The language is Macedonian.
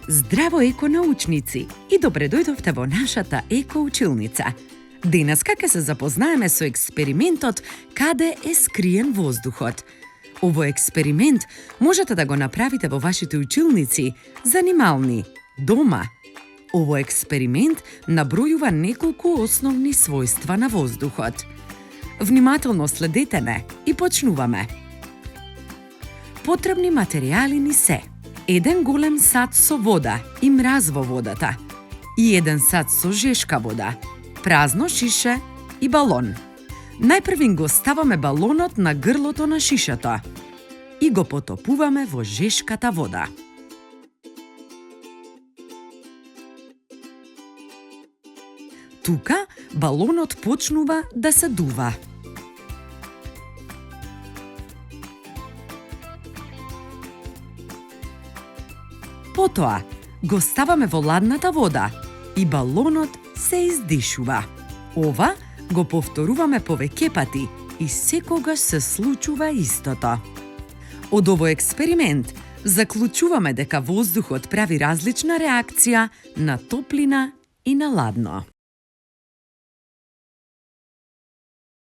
Здраво еко-научници и добре дојдовте во нашата еко-училница. Денеска ќе се запознаеме со експериментот Каде е скриен воздухот. Овој експеримент можете да го направите во вашите училници, занимални, дома. Овој експеримент набројува неколку основни својства на воздухот. Внимателно следете ме и почнуваме. Потребни материјали ни се: еден голем сад со вода и мраз во водата, и еден сад со жешка вода, празно шише и балон. Најпрвин го ставаме балонот на грлото на шишето и го потопуваме во жешката вода. Тука балонот почнува да се дува. Потоа го ставаме во ладната вода и балонот се издишува. Ова го повторуваме повеќе пати и секогаш се случува истото. Од овој експеримент заклучуваме дека воздухот прави различна реакција на топлина и на ладно.